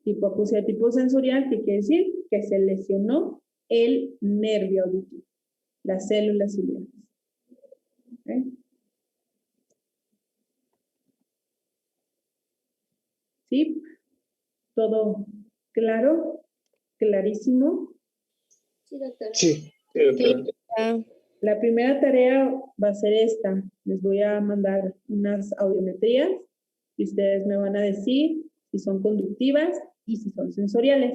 Hipoacusia de tipo sensorial, ¿qué quiere decir? Que se lesionó el nervio auditivo, las células ciliares. ¿Okay? ¿Sí? ¿Todo claro? ¿Clarísimo? Sí, doctora. Sí. Sí, doctora. La primera tarea va a ser esta. Les voy a mandar unas audiometrías y ustedes me van a decir si son conductivas y si son sensoriales.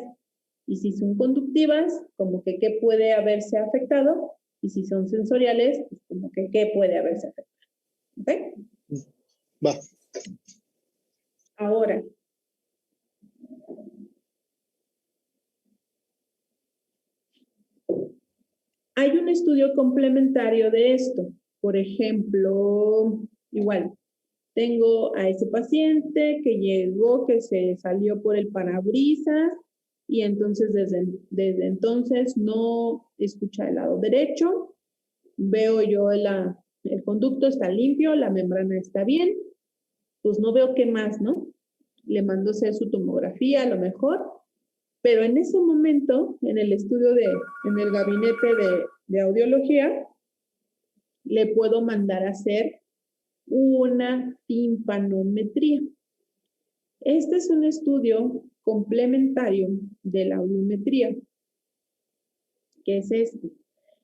Y si son conductivas, como que qué puede haberse afectado. Y si son sensoriales, pues como que qué puede haberse afectado. ¿Ok? Va. Ahora, hay un estudio complementario de esto. Por ejemplo, igual, tengo a ese paciente que llegó, que se salió por el parabrisas y entonces desde entonces no escucha el lado derecho. Veo yo el conducto está limpio, la membrana está bien, pues no veo qué más, ¿no? Le mando hacer su tomografía a lo mejor, pero en ese momento, en el estudio en el gabinete de audiología, le puedo mandar a hacer una timpanometría. Este es un estudio complementario de la audiometría, que es este.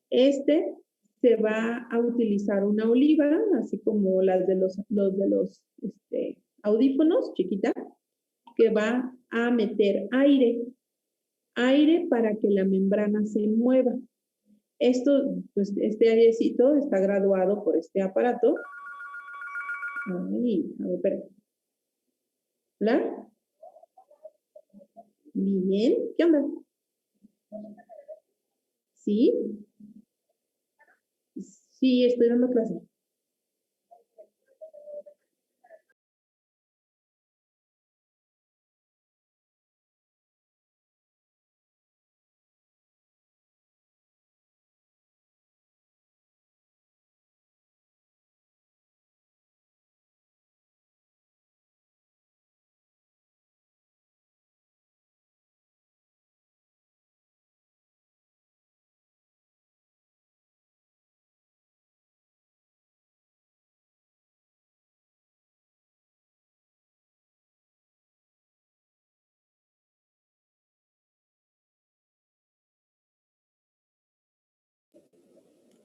Este se va a utilizar una oliva, así como las de los audífonos, chiquita, que va a meter aire para que la membrana se mueva. Esto, pues, este airecito está graduado por este aparato. Ay, a ver, espera. ¿Hola? Bien, ¿qué onda? ¿Sí? Sí, estoy dando clase.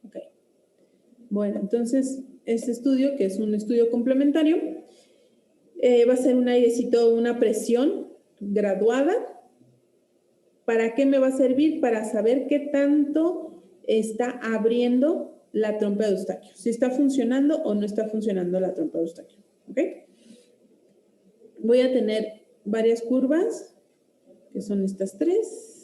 Ok. Bueno, entonces, este estudio, que es un estudio complementario, va a ser un airecito, una presión graduada. ¿Para qué me va a servir? Para saber qué tanto está abriendo la trompa de Eustaquio. Si está funcionando o no está funcionando la trompa de Eustaquio. ¿Ok? Voy a tener varias curvas, que son estas tres.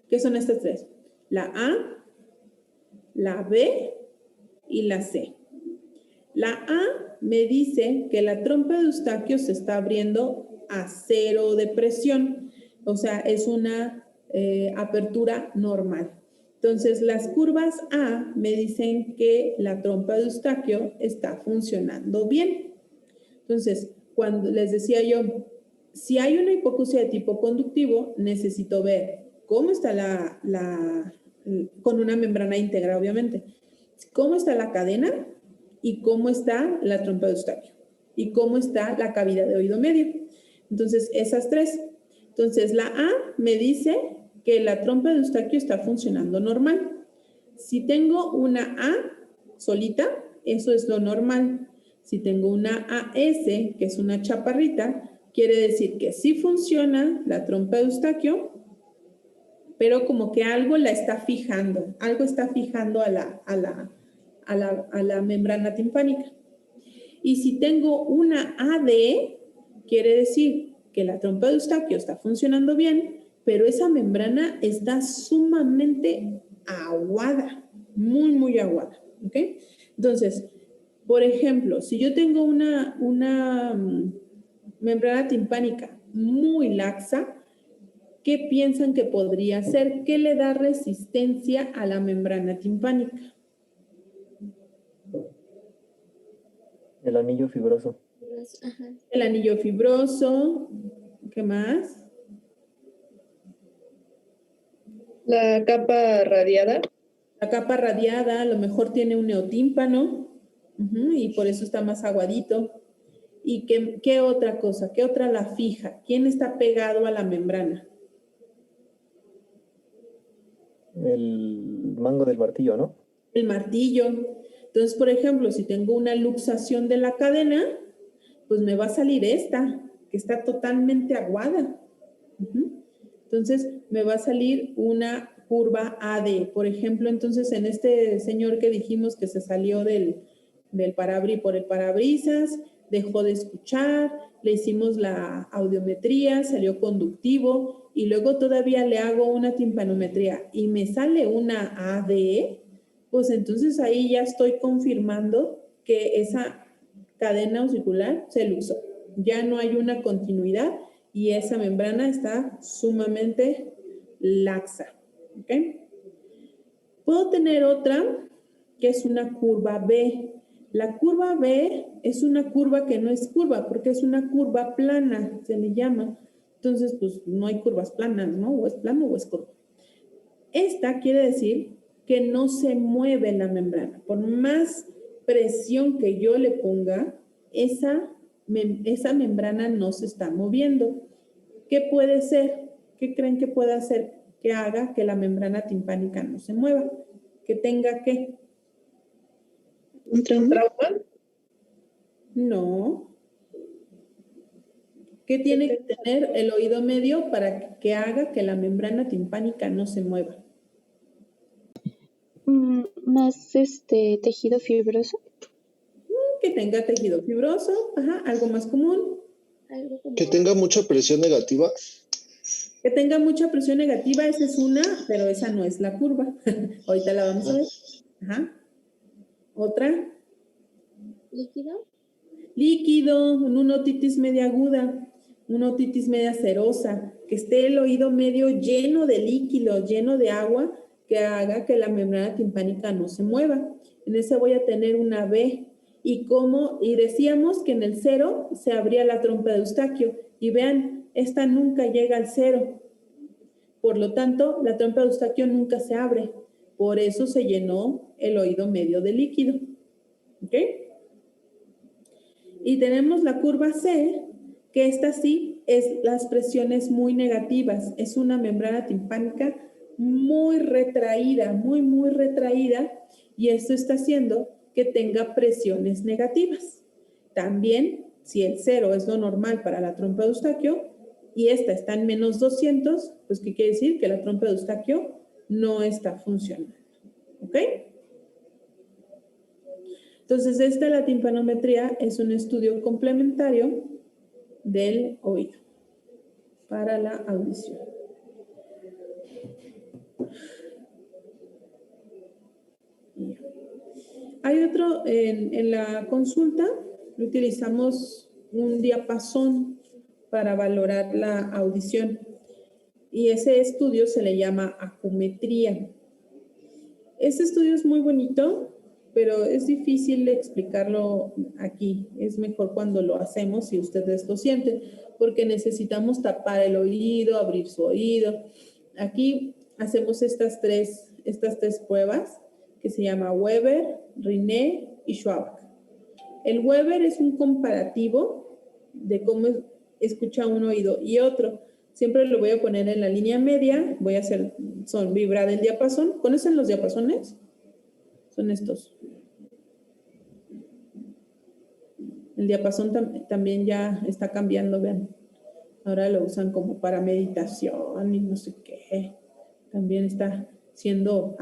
¿Qué son estas tres? La A, la B y la C. La A me dice que la trompa de Eustaquio se está abriendo a 0 de presión. O sea, es una apertura normal. Entonces, las curvas A me dicen que la trompa de Eustaquio está funcionando bien. Entonces, cuando les decía yo, si hay una hipoacusia de tipo conductivo, necesito ver cómo está con una membrana íntegra, obviamente, cómo está la cadena y cómo está la trompa de Eustaquio y cómo está la cavidad de oído medio. Entonces, esas tres. Entonces, la A me dice que la trompa de Eustaquio está funcionando normal. Si tengo una A solita, eso es lo normal. Si tengo una AS, que es una chaparrita, quiere decir que sí funciona la trompa de Eustaquio, pero como que algo la está fijando, algo está fijando a la membrana timpánica. Y si tengo una AD, quiere decir que la trompa de Eustaquio está funcionando bien, pero esa membrana está sumamente aguada, muy, muy aguada. ¿Ok? Entonces, por ejemplo, si yo tengo una membrana timpánica muy laxa, ¿qué piensan que podría ser? ¿Qué le da resistencia a la membrana timpánica? El anillo fibroso. Ajá. El anillo fibroso. ¿Qué más? La capa radiada. La capa radiada a lo mejor tiene un neotímpano y por eso está más aguadito. ¿Y qué otra cosa? ¿Qué otra la fija? ¿Quién está pegado a la membrana? El mango del martillo, ¿no? El martillo. Entonces, por ejemplo, si tengo una luxación de la cadena, pues me va a salir esta, que está totalmente aguada. Entonces, me va a salir una curva AD. Por ejemplo, entonces, en este señor que dijimos que se salió por el parabrisas, dejó de escuchar, le hicimos la audiometría, salió conductivo, y luego todavía le hago una timpanometría y me sale una AD, pues entonces ahí ya estoy confirmando que esa cadena auricular se luxó. Ya no hay una continuidad y esa membrana está sumamente laxa. ¿Ok? Puedo tener otra que es una curva B. La curva B es una curva que no es curva porque es una curva plana, se le llama. Entonces, pues no hay curvas planas, ¿no? O es plano o es curva. Esta quiere decir que no se mueve la membrana. Por más presión que yo le ponga, esa membrana no se está moviendo. ¿Qué puede ser? ¿Qué creen que pueda hacer que haga que la membrana timpánica no se mueva? ¿Que tenga qué? ¿Un trauma? No. ¿Qué tiene que tener el oído medio para que haga que la membrana timpánica no se mueva? Más tejido fibroso. Que tenga tejido fibroso, algo más común. Que tenga mucha presión negativa. Que tenga mucha presión negativa, esa es una, pero esa no es la curva. Ahorita la vamos a ver. Otra. ¿Líquido? Líquido, una otitis media aguda, una otitis media serosa, que esté el oído medio lleno de líquido, lleno de agua, que haga que la membrana timpánica no se mueva. En ese voy a tener una B. Y decíamos que en el 0 se abría la trompa de Eustaquio. Y vean, esta nunca llega al 0. Por lo tanto, la trompa de Eustaquio nunca se abre. Por eso se llenó el oído medio de líquido. ¿Ok? Y tenemos la curva C, que esta sí es las presiones muy negativas. Es una membrana timpánica muy retraída, muy, muy retraída. Y esto está haciendo que tenga presiones negativas. También, si el 0 es lo normal para la trompa de Eustaquio y esta está en menos 200, pues ¿qué quiere decir? Que la trompa de Eustaquio no está funcionando. ¿Ok? Entonces, la timpanometría es un estudio complementario del oído para la audición. Hay otro, en la consulta utilizamos un diapasón para valorar la audición. Y ese estudio se le llama acumetría. Este estudio es muy bonito, pero es difícil explicarlo aquí. Es mejor cuando lo hacemos y ustedes lo sienten, porque necesitamos tapar el oído, abrir su oído. Aquí hacemos estas tres pruebas que se llama Weber, Rinne y Schwabach. El Weber es un comparativo de cómo escucha un oído y otro. Siempre lo voy a poner en la línea media, voy a hacer vibrar el diapasón. ¿Conocen los diapasones? Son estos. El diapasón también ya está cambiando, vean. Ahora lo usan como para meditación y no sé qué. También está siendo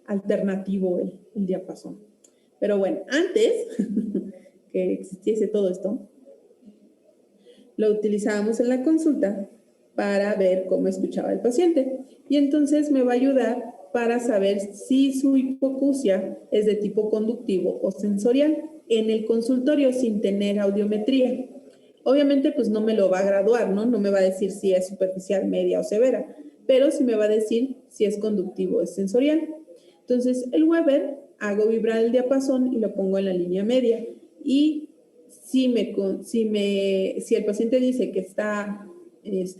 alternativo el diapasón. Pero bueno, antes que existiese todo esto, lo utilizábamos en la consulta para ver cómo escuchaba el paciente. Y entonces me va a ayudar para saber si su hipoacusia es de tipo conductivo o sensorial en el consultorio sin tener audiometría. Obviamente, pues no me lo va a graduar, ¿no? No me va a decir si es superficial, media o severa, pero sí me va a decir si es conductivo o es sensorial. Entonces, el Weber, hago vibrar el diapasón y lo pongo en la línea media. Y si el paciente dice que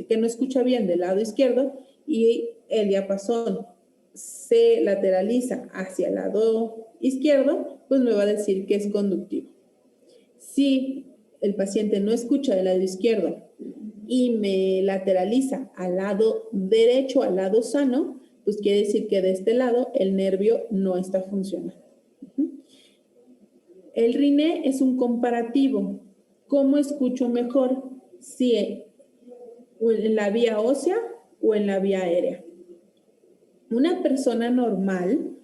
que no escucha bien del lado izquierdo y el diapasón se lateraliza hacia el lado izquierdo, pues me va a decir que es conductivo. Si el paciente no escucha del lado izquierdo y me lateraliza al lado derecho, al lado sano, pues quiere decir que de este lado el nervio no está funcionando. El Rinne es un comparativo. ¿Cómo escucho mejor? Si en la vía ósea o en la vía aérea. Una persona normal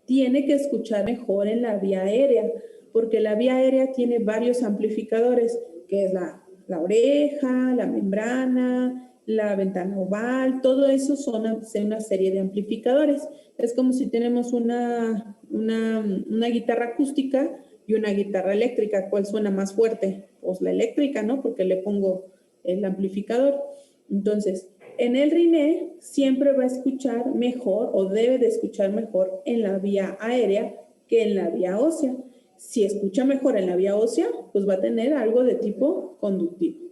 tiene que escuchar mejor en la vía aérea, porque la vía aérea tiene varios amplificadores, que es la oreja, la membrana, la ventana oval, todo eso son una serie de amplificadores. Es como si tenemos una guitarra acústica y una guitarra eléctrica. ¿Cuál suena más fuerte? Pues la eléctrica, ¿no? Porque le pongo el amplificador. Entonces, en el Rinne siempre va a escuchar mejor o debe de escuchar mejor en la vía aérea que en la vía ósea. Si escucha mejor en la vía ósea, pues va a tener algo de tipo conductivo.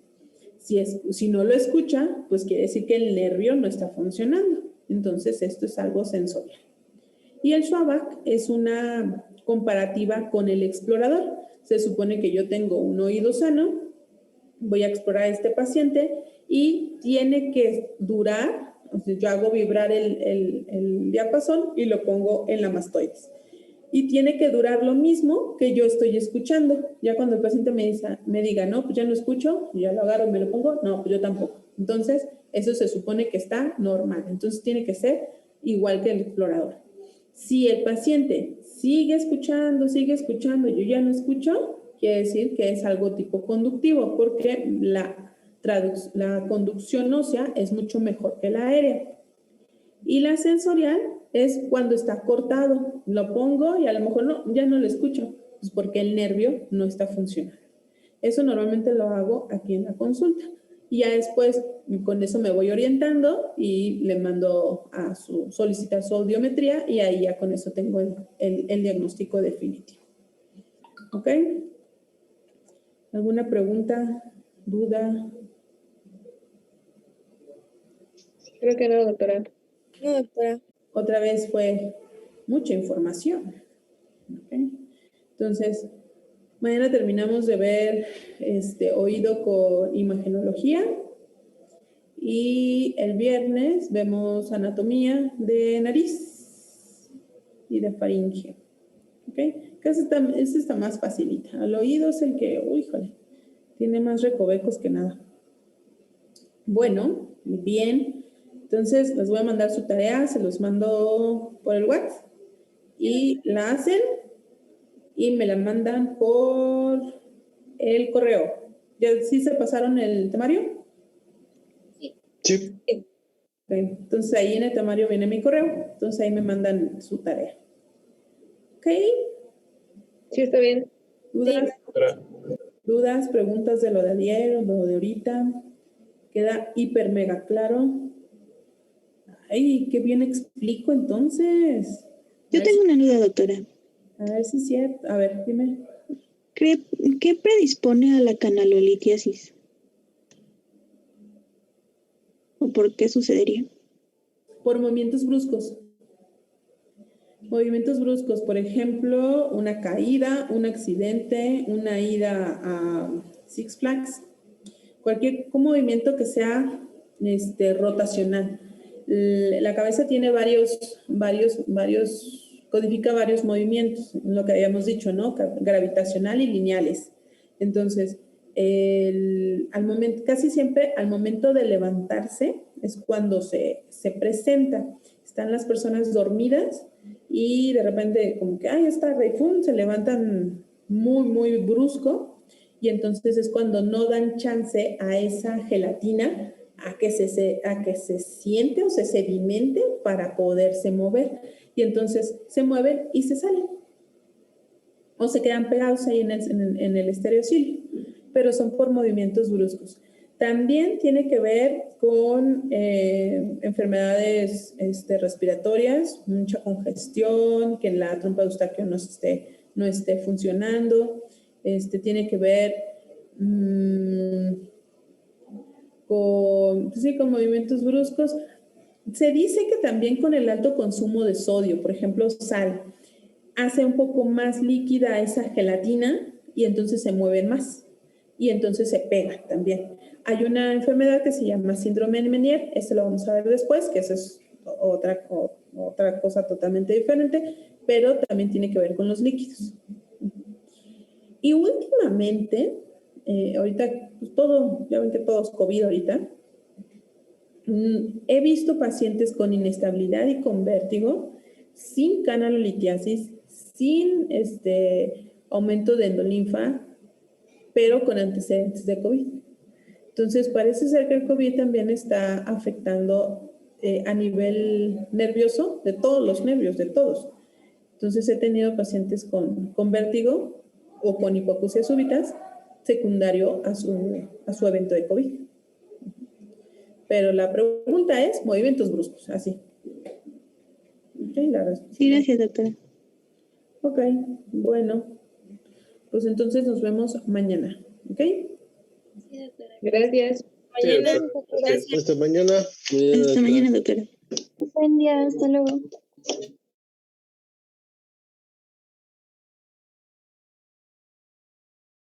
Si no lo escucha, pues quiere decir que el nervio no está funcionando. Entonces, esto es algo sensorial. Y el Schwabach es una comparativa con el explorador. Se supone que yo tengo un oído sano, voy a explorar a este paciente y tiene que durar, o sea, yo hago vibrar el diapasón y lo pongo en la mastoides. Y tiene que durar lo mismo que yo estoy escuchando. Ya cuando el paciente me diga, no, pues ya no escucho, ya lo agarro y me lo pongo, no, pues yo tampoco. Entonces, eso se supone que está normal. Entonces, tiene que ser igual que el explorador. Si el paciente sigue escuchando, yo ya no escucho, quiere decir que es algo tipo conductivo, porque la conducción ósea es mucho mejor que la aérea. Y la sensorial es cuando está cortado. Lo pongo y a lo mejor ya no lo escucho, pues porque el nervio no está funcionando. Eso normalmente lo hago aquí en la consulta. Y ya después con eso me voy orientando y le mando solicitar su audiometría y ahí ya con eso tengo el diagnóstico definitivo. ¿Ok? ¿Alguna pregunta? ¿Duda? Creo que no, doctora. No, doctora. Otra vez fue mucha información. ¿Okay? Entonces, mañana terminamos de ver oído con imagenología y el viernes vemos anatomía de nariz y de faringe. ¿Okay? Este está más facilita. El oído es el que, híjole, tiene más recovecos que nada. Bueno, bien. Entonces, les voy a mandar su tarea, se los mando por el WhatsApp y la hacen y me la mandan por el correo. ¿Ya sí se pasaron el temario? Sí. Okay. Entonces, ahí en el temario viene mi correo, entonces ahí me mandan su tarea. ¿Ok? Sí, está bien. ¿Dudas? Sí. ¿Dudas, preguntas de lo de ayer o lo de ahorita? ¿Queda hiper mega claro? Ay, qué bien explico entonces. Yo tengo una duda, doctora. A ver si es cierto. A ver, dime. ¿Qué predispone a la canalolitiasis? ¿O por qué sucedería? Por movimientos bruscos. Movimientos bruscos, por ejemplo, una caída, un accidente, una ida a Six Flags, cualquier movimiento que sea rotacional. La cabeza tiene codifica varios movimientos, lo que habíamos dicho, ¿no? Gravitacional y lineales. Entonces, casi siempre al momento de levantarse es cuando se presenta. Están las personas dormidas y de repente como que, ay, está Rey Fun, se levantan muy, muy brusco y entonces es cuando no dan chance a esa gelatina a que se siente o se sedimente para poderse mover. Y entonces se mueven y se salen. O se quedan pegados ahí en el estereocilio, pero son por movimientos bruscos. También tiene que ver con enfermedades respiratorias, mucha congestión, que la trompa de Eustaquio no esté funcionando. Tiene que ver con movimientos bruscos. Se dice que también con el alto consumo de sodio, por ejemplo, sal, hace un poco más líquida esa gelatina y entonces se mueven más y entonces se pega también. Hay una enfermedad que se llama síndrome de Meniere, lo vamos a ver después, que eso es otra cosa totalmente diferente, pero también tiene que ver con los líquidos. Y últimamente, ahorita, pues obviamente todo es COVID ahorita, he visto pacientes con inestabilidad y con vértigo, sin canalolitiasis, sin aumento de endolinfa, pero con antecedentes de COVID. Entonces, parece ser que el COVID también está afectando a nivel nervioso, de todos los nervios, de todos. Entonces, he tenido pacientes con vértigo o con hipoacusia súbitas secundario a su evento de COVID. Pero la pregunta es movimientos bruscos, así. Okay, la respuesta. Sí, gracias, doctora. Ok, bueno. Pues entonces nos vemos mañana, ¿ok? Gracias. Mañana. Hasta mañana. Hasta mañana, doctora. Buen día, hasta luego.